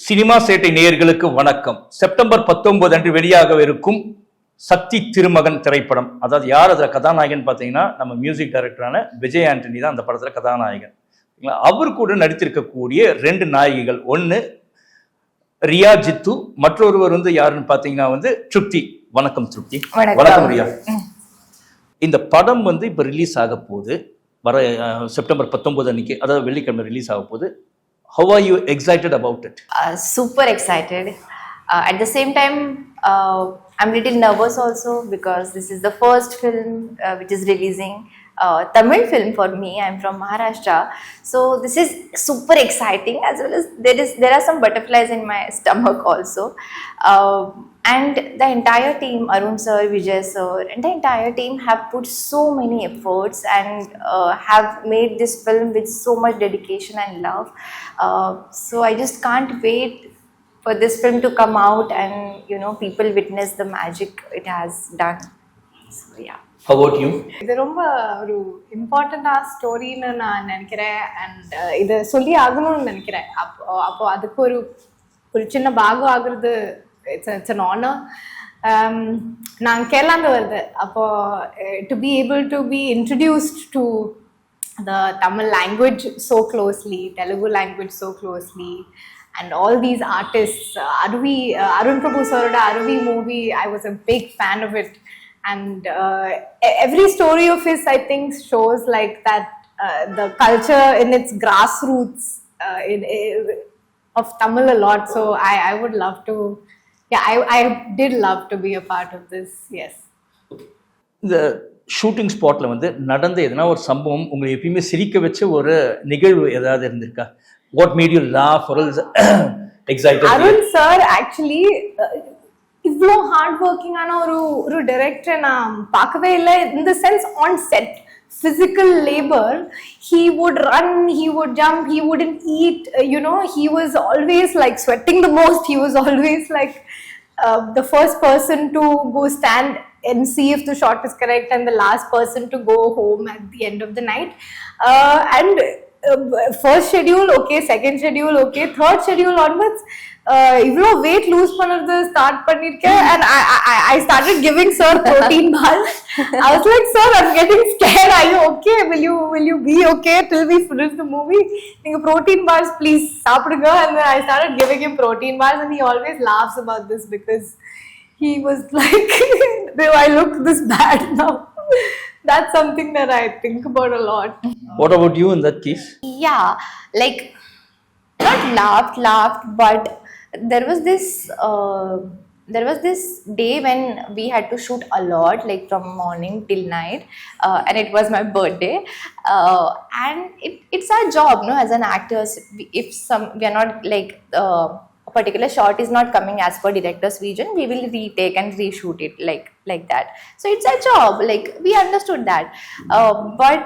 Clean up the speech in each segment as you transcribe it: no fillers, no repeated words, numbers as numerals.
Cinema சேட்டை நேயர்களுக்கு வணக்கம். செப்டம்பர் 19 அன்று வெளியாகவிருக்கும் சக்தி திருமகன் திரைப்படம். அதாவது யார் அதில் கதாநாயகன் பார்த்தீங்கன்னா நம்ம மியூசிக் டைரக்டரான விஜய் ஆண்டனி தான் அந்த படத்தில் கதாநாயகன். அவர் கூட நடித்திருக்கக்கூடிய 2 நாயகிகள், ஒன்று ரியா ஜித்து, மற்றொருவர் யாருன்னு பார்த்தீங்கன்னா ட்ருப்தி. வணக்கம் ட்ருப்தி. வணக்கம் ரியா. இந்த படம் இப்போ ரிலீஸ் ஆக போகுது, வர செப்டம்பர் 19 அன்னைக்கு, அதாவது வெள்ளிக்கிழமை ரிலீஸ் ஆக போகுது. How are you excited about it? Super excited. At the same time, I'm a little nervous also because this is the first film which is releasing. Tamil film for me. I'm from Maharashtra, so this is super exciting, as well as there are some butterflies in my stomach also. And the entire team, Arun sir, Vijay sir, and the entire team have put so many efforts and have made this film with so much dedication and love. So I just can't wait for this film to come out and people witness the magic it has done. So yeah. How about you? இது ரொம்ப ஒரு இம்பார்ட்டண்டான ஸ்டோரின்னு நான் நினைக்கிறேன். And இதை சொல்லி ஆகணும்னு நினைக்கிறேன். அப்போ அதுக்கு ஒரு சின்ன பாகம் ஆகுறது இட்ஸ் an honor. நான் கேரளாந்து வருது. அப்போ to be able to be introduced to the Tamil language so closely, Telugu language so closely, and all these artists, Arun Prabhu sir's Aruvi movie, I was a big fan of it. And every story of his, I think, shows like that the culture in its grassroots of Tamil a lot. So I would love to, I did love to be a part of this. Yes. The shooting ஸ்பாட்ல நடந்த எதனா ஒரு சம்பவம் உங்களை எப்பயுமே சிரிக்க வச்ச ஒரு நிகழ்வு ஏதாவது இருந்திருக்கா? What made you laugh or excited? Arun sir actually இவ்வளோ ஹார்ட் ஒர்க்கிங்கான ஒரு டைரக்டரை நான் பார்க்கவே இல்லை. In the sense on set physical labor, he would run, he would jump, he wouldn't eat, he was always like sweating the most. He was always like the first person to go stand and see if the shot is correct, and the last person to go home at the end of the night. And first schedule okay, second schedule okay, third schedule onwards இவ்வளோ wait loose பண்ணுறது start பண்ணிருக்கேன். and I started giving sir protein bars. I was like, sir, I'm getting scared, are you okay? Will you be okay till we finish the movie? நீங்க protein bars please சாப்பிடுங்க. And then I started giving him protein bars, and he always laughs about this because he was like, do I look this bad now? That's something that I think about a lot. What about you in that case? Yeah, like not laughed, but there was this day when we had to shoot a lot, like from morning till night, and it was my birthday, and it's our job, as an actors. If we are not like a particular shot is not coming as per director's vision, we will retake and reshoot it like that. So it's a job, like we understood that, but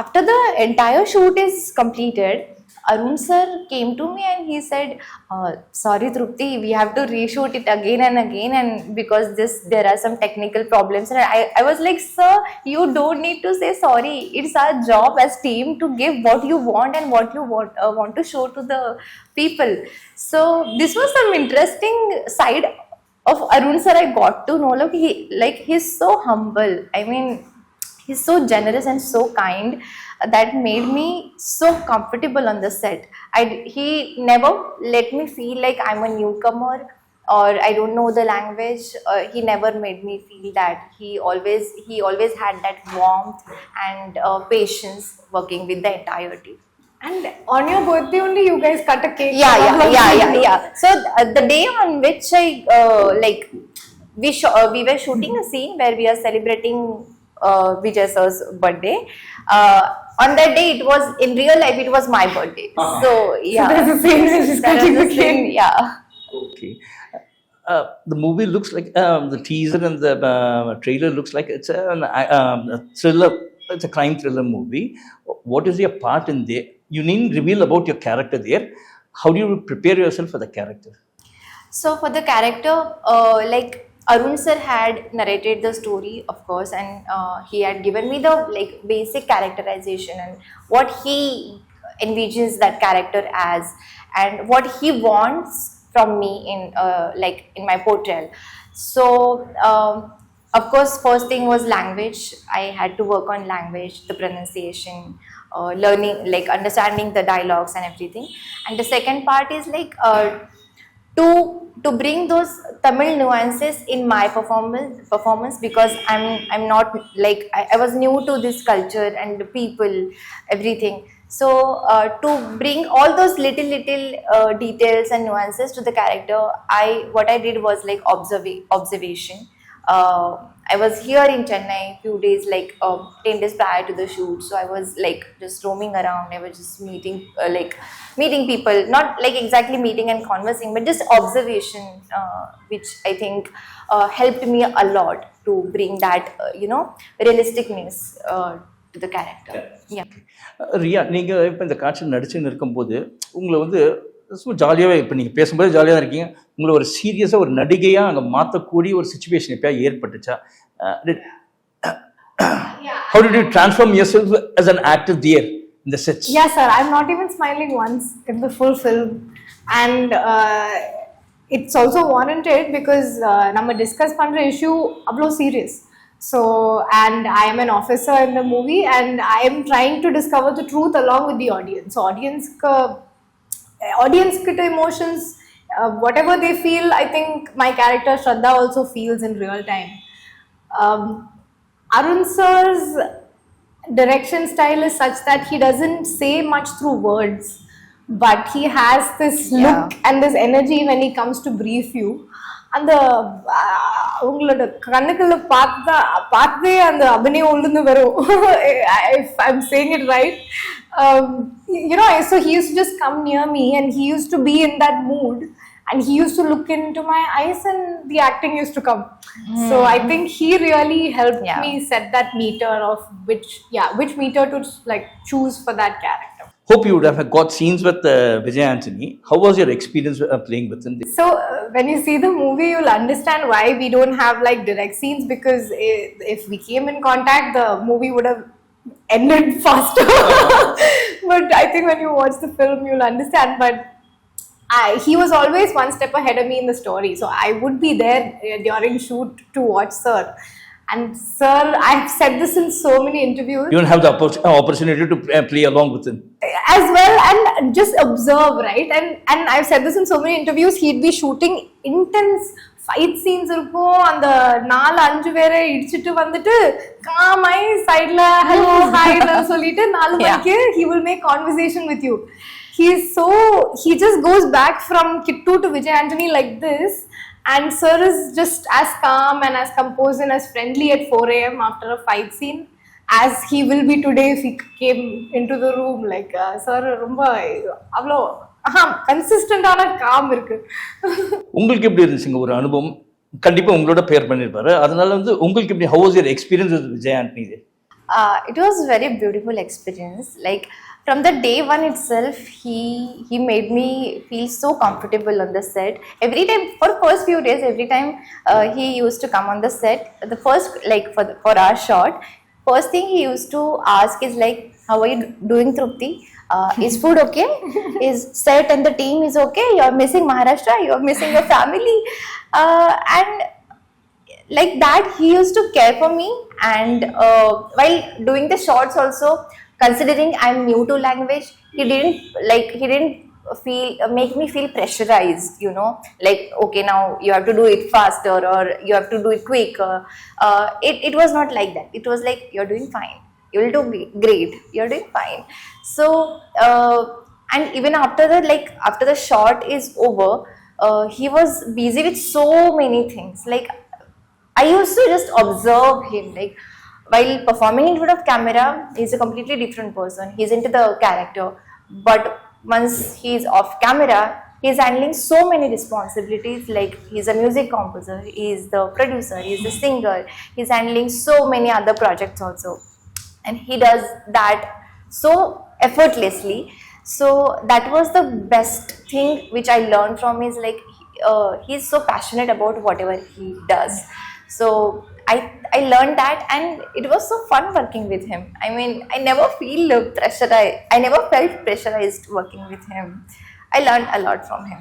after the entire shoot is completed, Arun sir came to me and he said, sorry Trupthi, we have to reshoot it again and again, and because there are some technical problems. And I was like, sir, you don't need to say sorry. It's our job as team to give what you want and what you want to show to the people. So this was some interesting side of Arun sir I got to know. He's so humble. I mean, he's so generous and so kind. That made me so comfortable on the set. He never let me feel like I'm a newcomer or I don't know the language. He never made me feel that. He always had that warmth and patience working with the entire team. And on your birthday only you guys cut a cake? Yeah. So the day on which we were shooting a scene where we are celebrating Vijay sir's birthday. On that day, it was in real life, it was my birthday. So yeah, so that's the same as just cutting the cake. Yeah. Okay. The movie looks like the teaser and the trailer looks like it's a thriller. It's a crime thriller movie. What is your part in there? You needn't reveal about your character there. How do you prepare yourself for the character? So for the character, Arun sir had narrated the story, of course, and he had given me the basic characterization and what he envisions that character as. and what he wants from me in like in my portrayal. So of course, first thing was language. I had to work on language, the pronunciation, learning, like understanding the dialogues and everything. And the second part is like to bring those Tamil nuances in my performance, because I'm not like I was new to this culture and the people, everything. So to bring all those little details and nuances to the character, what I did was like observation. I was here in Chennai few days, like 10 days prior to the shoot. So I was like just roaming around. I was just meeting people, not like exactly meeting and conversing, but just observation, which I think helped me a lot to bring that, realisticness to the character. Yeah. Riya, நீங்கள் இப்போ இந்த காட்சியில் நடிச்சுன்னு இருக்கும்போது உங்களை வந்து சும்மா ஜாலியாகவே இப்போ நீங்கள் பேசும்போது ஜாலியாக தான் இருக்கீங்க. உங்களை ஒரு சீரியஸாக ஒரு நடிகையாக அங்கே மாற்றக்கூடிய ஒரு situation எப்போயா ஏற்பட்டுச்சா? How did you transform yourself as an actor there in the sets? Yeah, sir. I'm not even smiling once in the full film, and it's also warranted because நம்ம discuss பண்ற issue அவ்வளோ serious. So, and I am an officer in the movie, and I am trying to discover the truth along with the audience. So, audience kitta emotions, whatever they feel, I think my character Shraddha also feels in real time. Arun sir's direction style is such that he doesn't say much through words, but he has this look and this energy when he comes to brief you. அந்த உங்களோட கண்ணுக்குள்ள பார்த்தே அந்த அபிநயம் உள்ளுந்து வரும். If I'm saying it right, so he used to just come near me and he used to be in that mood and he used to look into my eyes and the acting used to come. So I think he really helped me set that meter of which meter to like choose for that character. Hope you would have got scenes with Vijay Anthony. How was your experience playing with him? So when you see the movie, you'll understand why we don't have like direct scenes, because if we came in contact, the movie would have ended faster. But I think when you watch the film, you'll understand. But he was always one step ahead of me in the story. So I would be there during shoot to watch Sir. And sir, I've said this in so many interviews. You don't have the opportunity to play along with him. As well, and just observe, right? And I've said this in so many interviews. He'd be shooting intense fight scenes இருக்கும். அந்த 4-5 பேரை இடிச்சிட்டு வந்துட்டு காமாய் சைடுல hello ஹாய்னு சொல்லிட்டு 4 மணிக்கு he will make conversation with you. He just goes back from Kittu to Vijay Anthony like this. And sir is just as calm and as composed and as friendly at 4 a.m. after a fight scene as he will be today if he came into the room. Like sir ரொம்ப அவ்வளோ கன்சிஸ்டன்டான com இருக்கு. உங்களுக்கு எப்படி இருந்துச்சுங்க ஒரு அனுபவம்? கண்டிப்பா உங்களோட பேர் பண்ணிருப்பாரு. அதனால வந்து உங்களுக்கு எப்படி, how was your experience with Vijay Anthony? It was very beautiful experience. Like from the day one itself, he made me feel so comfortable on the set. Every time, for first few days, every time he used to come on the set, the first like for our shot, first thing he used to ask is like, how are you doing, Trupthi? Is food okay? Is set and the team is okay? You're missing Maharashtra? You're missing your family? And like that, he used to care for me. And while doing the shots also, considering I'm new to language, he didn't make me feel pressurized, like, okay, now you have to do it faster or you have to do it quicker. It was not like that. It was like, you're doing fine, you'll do great, you're doing fine. So and even after that, like after the shot is over, he was busy with so many things. Like I used to just observe him, like while performing in front of camera, he's a completely different person. He's into the character. But once he's off camera, he's handling so many responsibilities. Like he's a music composer, he's the producer, he's the singer, he's handling so many other projects also. And he does that so effortlessly. So that was the best thing which I learned from him, is like he's so passionate about whatever he does. So I learned that, and it was so fun working with him. I mean, I never felt pressurized working with him. I learned a lot from him.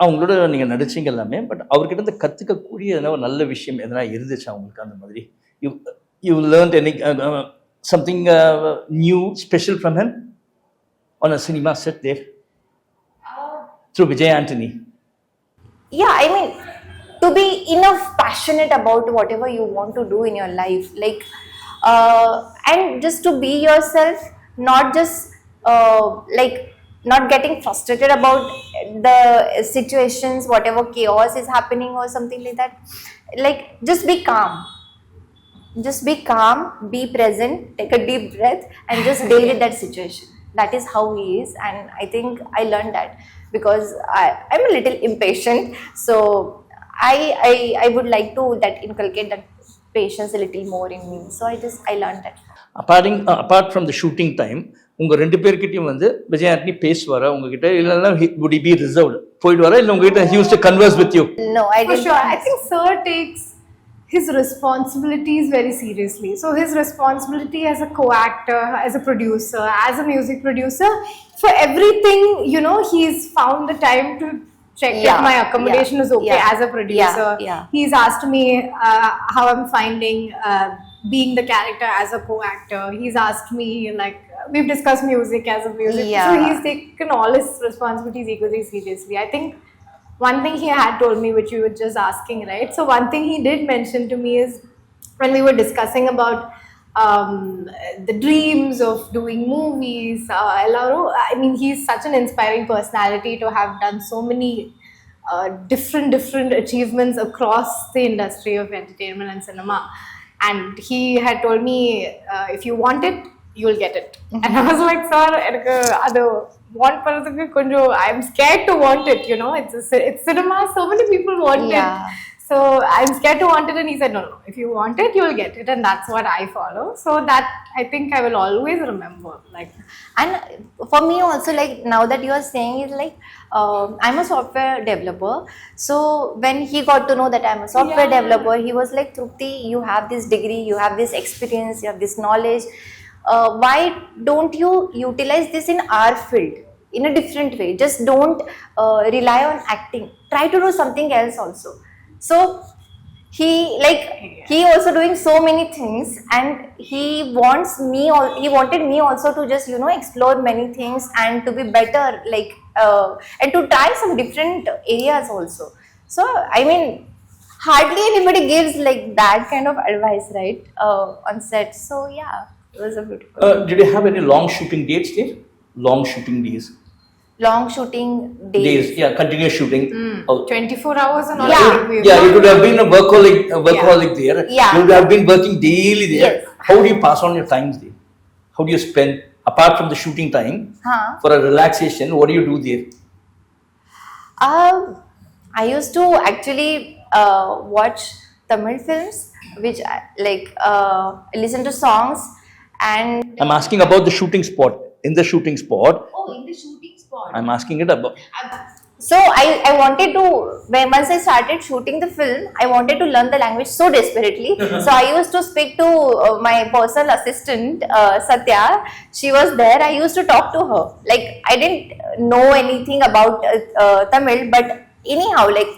அவங்களோட நீங்கள் நடிச்சிங்க எல்லாமே, but அவர்கிட்ட இருந்து கற்றுக்கக்கூடிய எதனா ஒரு நல்ல விஷயம் எதனா இருந்துச்சு அவங்களுக்கு அந்த மாதிரி? You learned any something new special from him on a cinema set there through Vijay Anthony? Yeah, I mean, to be enough passionate about whatever you want to do in your life, like and just to be yourself, not just like not getting frustrated about the situations, whatever chaos is happening or something like that. Like, just be calm, be present, take a deep breath and just deal with that situation. That is how he is, and I think I learned that because I'm a little impatient, so I would like to that inculcate that patience a little more in me. So I learned that. Apart from the shooting time, உங்க ரெண்டு பேர்கிட்டயும் வந்து விஜய் ஆண்டனி பேசுவாரா உங்ககிட்ட, இல்லைன்னா would he be reserved? போயிட்டு வரா இல்லை உங்ககிட்ட he used to converse with you? No, I For didn't. sure, I think sir takes his responsibilities very seriously. So his responsibility as a co-actor, as a producer, as a music producer, for everything, you know, he's found the time to check if my accommodation is okay as a producer. He's asked me how I'm finding being the character as a co-actor. He's asked me, like, we've discussed music as a music. So he's taken all his responsibilities equally seriously. I think one thing he had told me, which you were just asking, right? So one thing he did mention to me is when we were discussing about the dreams of doing movies. I mean, he's such an inspiring personality to have done so many different achievements across the industry of entertainment and cinema. And he had told me, if you want it, you'll get it. And I was like, sir, I'm scared to want it, you know, it's cinema, so many people want it. So I'm scared to want it, and he said, no, if you want it, you'll get it, and that's what I follow. So that I think I will always remember. Like, and for me also, like now that you are saying it, like I'm a software developer. So when he got to know that I'm a software developer, he was like, Trupthi, you have this degree, you have this experience, you have this knowledge. Why don't you utilize this in our field in a different way? Just don't rely on acting. Try to do something else also. So he also doing so many things, and he wanted me also to just, you know, explore many things and to be better, like and to try some different areas also. So I mean, hardly anybody gives like that kind of advice, right, on set. So yeah, it was a beautiful. Did you have any long shooting dates there? Long shooting days? Long shooting days. Yeah, continuous shooting. 24 hours and all. Yeah, you could have been a workaholic there. Yeah. You would have been working daily there. Yes. How do you pass on your times there? How do you spend, apart from the shooting time, for a relaxation, what do you do there? I used to actually watch Tamil films, which listen to songs, and I'm asking about the shooting spot. In the shooting spot. Oh, in the shooting spot. I'm asking it about. So I wanted to, once I started shooting the film, I wanted to learn the language so desperately. So I used to speak to my personal assistant, Satya. She was there. I used to talk to her. Like, I didn't know anything about Tamil, but anyhow, like,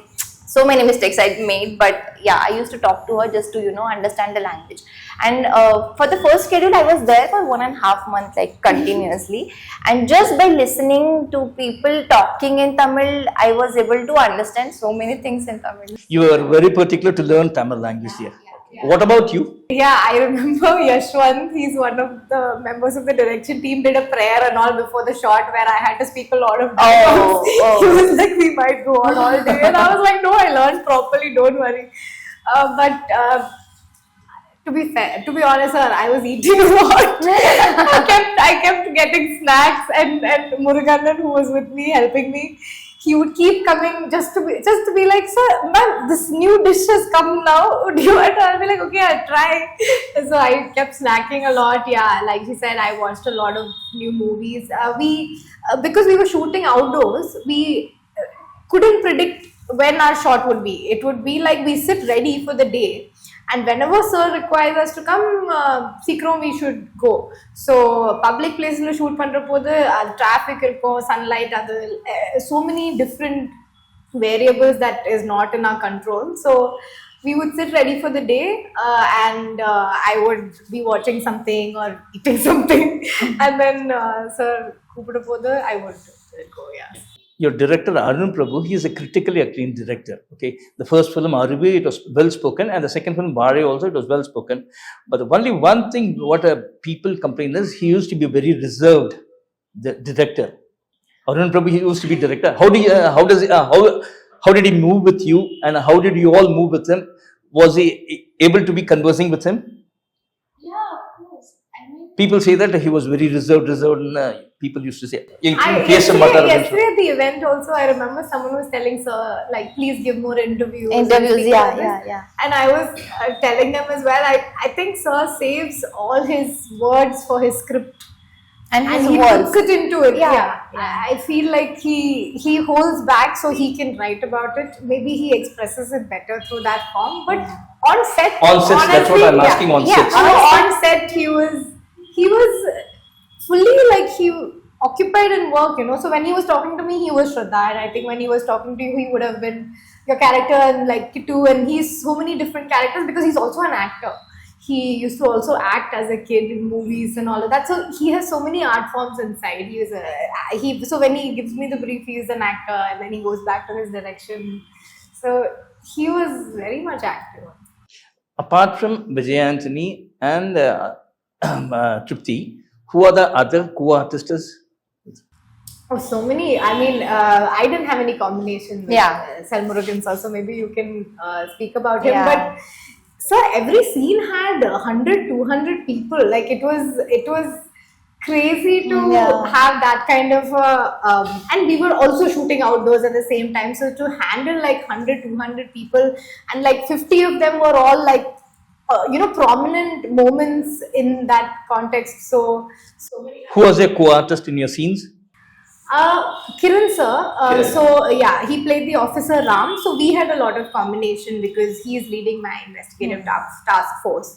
so many mistakes I made, but yeah, I used to talk to her just to, you know, understand the language. And for the first schedule, I was there for 1.5 months, like continuously. And just by listening to people talking in Tamil, I was able to understand so many things in Tamil. You were very particular to learn Tamil language here. What about you? Yeah, I remember Yashwant, he's one of the members of the direction team, did a prayer and all before the shot where I had to speak a lot of dialogues. He was like, we might go on all day. And I was like, no, I learned properly, don't worry. But to be honest, sir, I was eating a lot. I kept getting snacks, and Murugan, who was with me, helping me, he would keep coming just to be like, sir, ma'am, this new dish has come now. Do you want to? I'll be like, okay, I'll try. So I kept snacking a lot. Yeah, like he said, I watched a lot of new movies. Because we were shooting outdoors, we couldn't predict when our shot would be. It would be like we sit ready for the day, And whenever sir requires us to come, sikrom we should go. So public place la shoot pandra podu traffic irko, sunlight, adu so many different variables that is not in our control. So we would sit ready for the day, and I would be watching something or eating something, and then sir kupuda podu I would go. Yeah. Your director Arun Prabhu, he is a critically acclaimed director. Okay, the first film Aruvi, it was well spoken, and the second film Bare also, it was well spoken. But the only one thing what people complain is he used to be very reserved, the director. Arun Prabhu, he used to be director. How did he move with you, and how did you all move with him? Was he able to be conversing with him? Yeah, of course. I mean, People say that he was very reserved, and people used to say, yesterday at the event also, I remember someone was telling sir, like, please give more interviews. yeah. And I was telling them as well, I think sir saves all his words for his script. and his he words. puts it into it. Yeah. I feel like he holds back so he can write about it. Maybe he expresses it better through that form. But on set, that's what I'm asking. On sets, on set he was fully like he occupied in work, you know. So when he was talking to me, he was Shraddha, and I think when he was talking to you, he would have been your character and like Kittu, and he's so many different characters because he's also an actor. He used to also act as a kid in movies and all of that. So he has so many art forms inside. So when he gives me the brief, he is an actor, and then he goes back to his direction. So he was very much active. Apart from Vijay Anthony and Trupthi, who are the other co-artists? Oh, so many. I mean, I didn't have any combination with Thirumagan, so maybe you can speak about him. Yeah. But so every scene had 100, 200 people. Like it was crazy to have that kind of and we were also shooting outdoors at the same time. So to handle like 100, 200 people, and like 50 of them were all like prominent moments in that context. So many. Who was a co-artist in your scenes? Kiran sir. So yeah, he played the officer Ram. So we had a lot of combination because he is leading my investigative task force,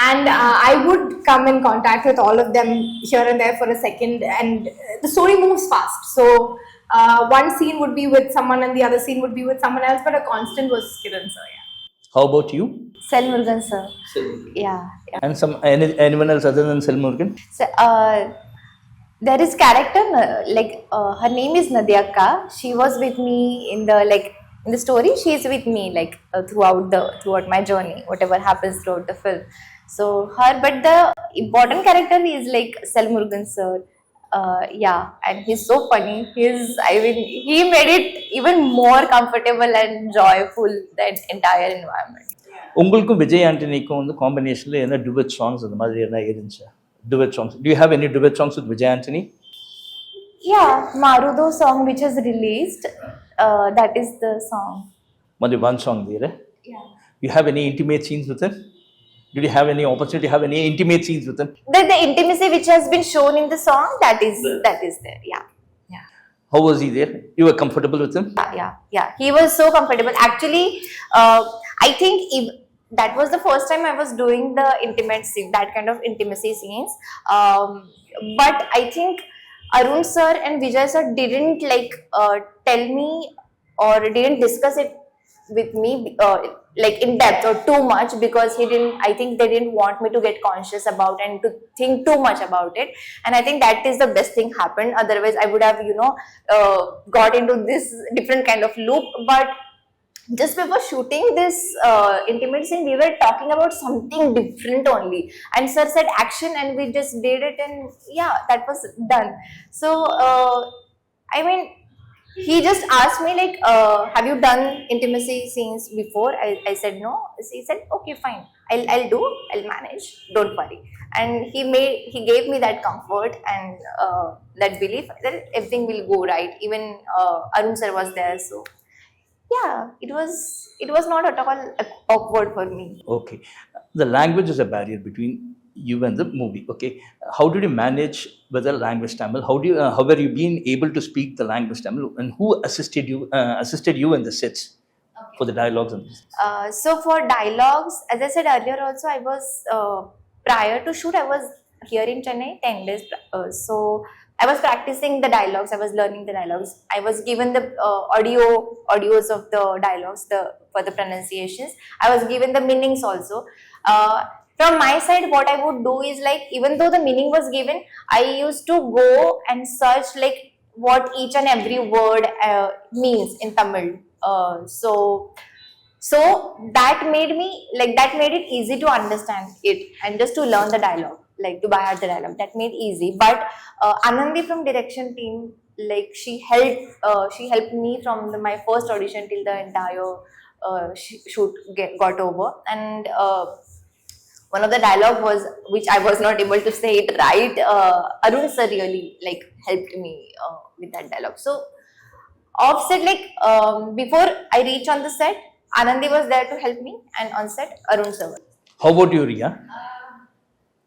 and I would come in contact with all of them here and there for a second, and the story moves fast. So one scene would be with someone and the other scene would be with someone else, but a constant was Kiran sir. Yeah. How about you? Thirumagan sir. Yeah. And anyone else other than Thirumagan? So, there is character her name is Nadyaka. She was with me in the story. She is with me throughout my journey, whatever happens throughout the film. So her, but the important character is like Thirumagan sir. And he's so funny. He made it even more comfortable and joyful, that entire environment. உங்களுக்கும் விஜய் ஆண்டனிக்கும் வந்து காம்பினேஷன்ல என்ன duet songs அந்த மாதிரி என்ன இருந்துச்சு? Duet songs. Do you have any duet songs with Vijay Anthony? Yeah, Marudo song which is released. That is the song. Only one song there. Yeah. You have any intimate scenes with him? Did you have any opportunity to have any intimate scenes with him? The intimacy which has been shown in the song, that is there. Yeah. How was he there? You were comfortable with him? Yeah. He was so comfortable. Actually, I think that was the first time I was doing the intimate scene, that kind of intimacy scenes. But I think Arun sir and Vijay sir didn't tell me or didn't discuss it with me in depth or too much, because I think they didn't want me to get conscious about and to think too much about it. And I think that is the best thing happened. Otherwise I would have got into this different kind of loop. But just before shooting this intimate scene, we were talking about something different only, and sir said action, and we just did it, and that was done. So I mean, he just asked me have you done intimacy scenes before? I said no. He said okay, fine, I'll manage, don't worry. And he gave me that comfort and that belief that everything will go right. Even Arun sir was there, so it was not at all awkward for me. Okay. The language is a barrier between you and the movie. Okay. How did you manage with the language Tamil? How were you being able to speak the language Tamil, and who assisted you in the sets? Okay. for the dialogues and this? So for dialogues, as I said earlier also, I was prior to shoot, I was here in Chennai 10 days. So I was practicing the dialogues, I was learning the dialogues. I was given the audios of the dialogues for the pronunciations. I was given the meanings also. From my side, what I would do is like, even though the meaning was given, I used to go and search like what each and every word means in Tamil. So that made it easy to understand it and just to learn the dialogue, like to buy out the dialogue. That made easy. But Anandi from direction team, like she helped me from my first audition till the entire shoot got over. And one of the dialogue was, which I was not able to say it right, Arun sir really like helped me with that dialogue. So offset, like before I reach on the set, Anandi was there to help me, and on set Arun sir. How about you, Riya?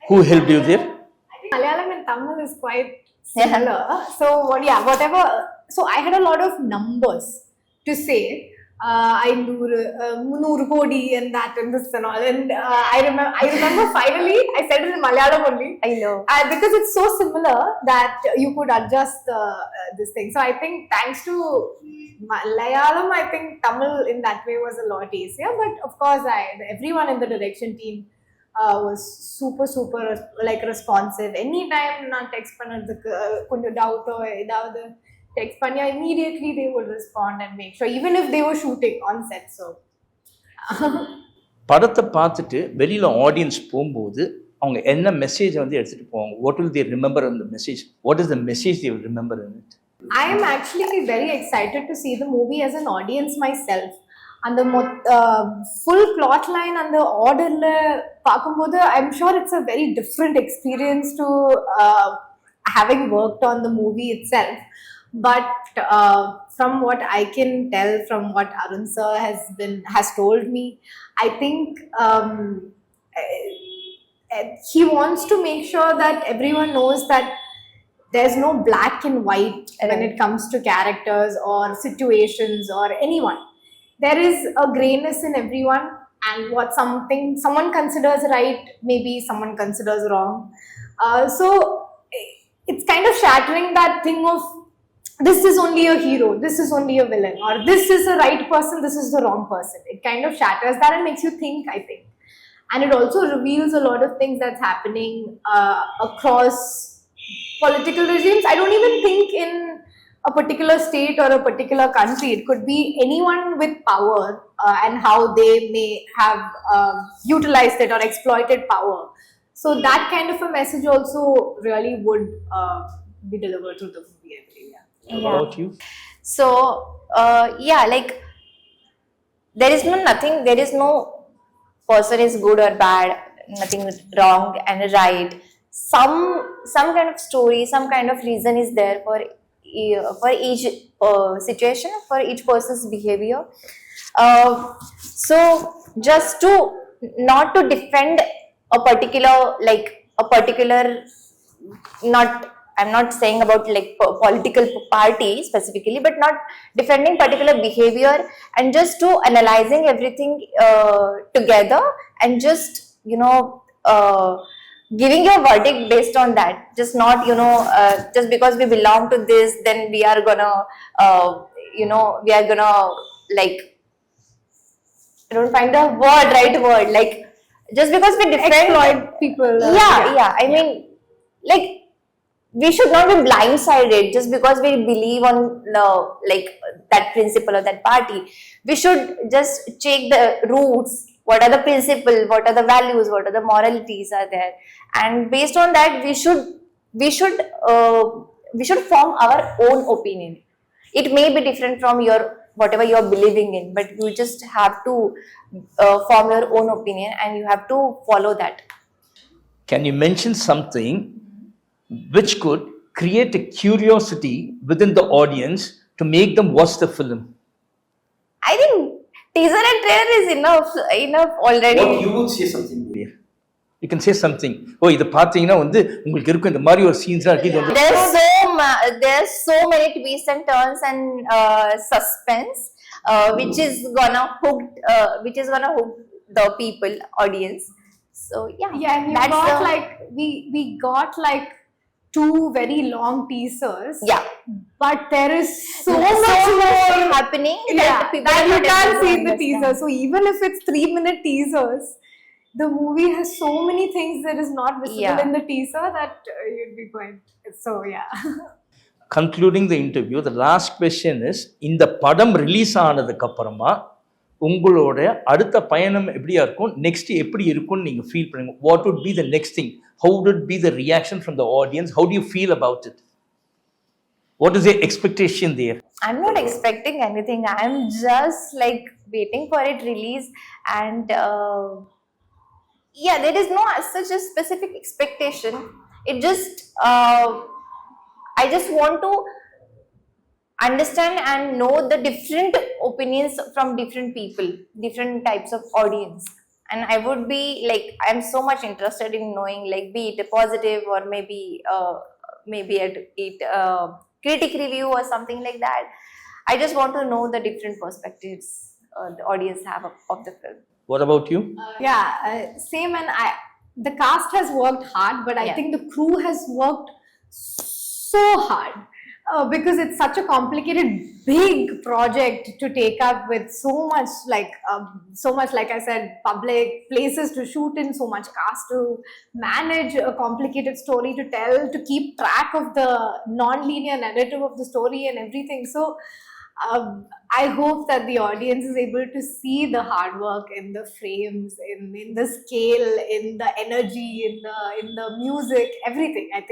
Who helped you there? I think Malayalam and Tamil is quite similar. So whatever. So I had a lot of numbers to say. I Munur Kodi and that and this and all. And I remember finally I said it in Malayalam only. I know. Because it's so similar that you could adjust this thing. So I think thanks to Malayalam, I think Tamil in that way was a lot easier. But of course, everyone in the direction team was super like responsive. Anytime நான் text பண்ணதுக்கு கொஞ்சம் doubt or ஏதாவது text பண்ணா, immediately they would respond and make sure, even if they were shooting on set. So படத்தை பார்த்துட்டு வெளியில audience போகும்போது அவங்க என்ன மெசேஜ் வந்து எடுத்துட்டு போவாங்க? What will they remember in the message? What is the message they will remember in it? I am actually very excited to see the movie as an audience myself. And the full plot line and the order பார்க்கும்போது I'm sure it's a very different experience to having worked on the movie itself. But from what I can tell, from what Arun sir has told me, I think he wants to make sure that everyone knows that there's no black and white when it comes to characters or situations or anyone. There is a grayness in everyone, and what someone considers right, maybe someone considers wrong. So it's kind of shattering that thing of this is only a hero, this is only a villain, or this is a right person, this is the wrong person. It kind of shatters that and makes you think, I think. And it also reveals a lot of things that's happening across political regimes. I don't even think in a particular state or a particular country. It could be anyone with power and how they may have utilized it or exploited power. So that kind of a message also really would be delivered through the movie, I believe. How about you? So like there is no person is good or bad, nothing wrong and right. Some kind of story, some kind of reason is there for each situation, for each person's behavior. So just to not to defend a particular I'm not saying about like political party specifically, but not defending particular behavior, and just to analyzing everything together, and just giving your verdict based on that. Just not just because we belong to this, then we are gonna like, I don't find the right word, like just because we defend exploit people. I mean, like, we should not be blindsided just because we believe on like that principle or that party. We should just check the roots. What are the principles? What are the values? What are the moralities are there? And based on that, we should form our own opinion. It may be different from whatever you are believing in, but you just have to form your own opinion, and you have to follow that. Can you mention something which could create a curiosity within the audience to make them watch the film? I think teaser and trailer is enough already. What you would say something here? You can say something. Oh, இத பாத்தீங்கன்னா வந்து உங்களுக்கு இருக்கும் இந்த மாதிரி ஒரு scenes There's so there's so many twists and turns and suspense, which is gonna hook the people, audience. So Yeah, and that's we got like 2 very long teasers. yeah. But there is so So much more happening yeah, people that are you not can't able to see in the understand. teaser. So even if it's 3-minute teasers, the movie has so many things that is not visible Yeah. in the teaser that you'd be quite. So yeah. Concluding the interview, the last question is, இந்த படம் release ஆனதுக்கு அப்புறமா உங்களோட அடுத்த பயணம் எப்படியா இருக்கும், next எப்படி இருக்கும்னு நீங்க ஃபீல் பண்ணுங்க? What would be the next thing? How would be the reaction from the audience? How do you feel about it? What is your expectation there? I'm not expecting anything. I'm just like waiting for it release, and yeah, there is no as such a specific expectation. It just I just want to understand and know the different opinions from different people, different types of audience, and I would be like, I'm so much interested in knowing, like, be it a positive or maybe critic review or something like that. I just want to know the different perspectives the audience have of the film. What about you? Yeah, same. And the cast has worked hard, but I Yeah. think the crew has worked so hard because it's such a complicated, big project to take up with so much, like I said, public places to shoot in, so much cast to manage, a complicated story to tell, to keep track of the non-linear narrative of the story and everything. So I hope that the audience is able to see the hard work in the frames, in the scale, in the energy, in the music, everything. I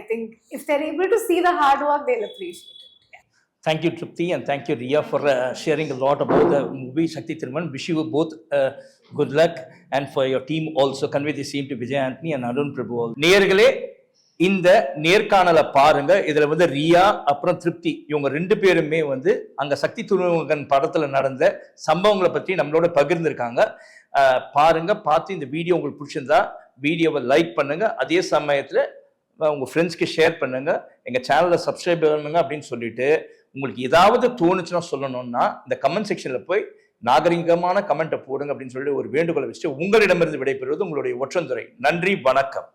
think if they're able to see the hard work, they'll appreciate it. Yeah. Thank you, Trupthi, and thank you, Riya, for sharing a lot about the movie Shakthi Thirumagan. Wish you both good luck, and for your team also, convey the same to Vijay Anthony and Arun, prabhu. நேயர்களே, இந்த நேர்காணலை பாருங்க. இதுல வந்து ரியா அப்புறம் திருப்தி இவங்க 2 பேருமே வந்து அங்க சக்தி திருமகன் படத்துல நடந்த சம்பவங்களை பற்றி நம்மளோட பகிர்ந்திருக்காங்க. பாருங்க, பார்த்து இந்த வீடியோ உங்களுக்கு பிடிச்சிருந்தா வீடியோவை லைக் பண்ணுங்க. அதே சமயத்துல உங்க ஃப்ரெண்ட்ஸ்க்கு ஷேர் பண்ணுங்க. எங்க சேனலை சப்ஸ்கிரைப் பண்ணுங்க அப்படின்னு சொல்லிட்டு, உங்களுக்கு ஏதாவது தோணுச்சுன்னா சொல்லணும்னா இந்த கமெண்ட் செக்ஷன்ல போய் நாகரிகமான கமெண்ட்டை போடுங்க அப்படின்னு சொல்லி ஒரு வேண்டுகோளை வச்சுட்டு உங்களிடமிருந்து விடைபெறுவது உங்களுடைய ஒற்றந்துரை. நன்றி, வணக்கம்.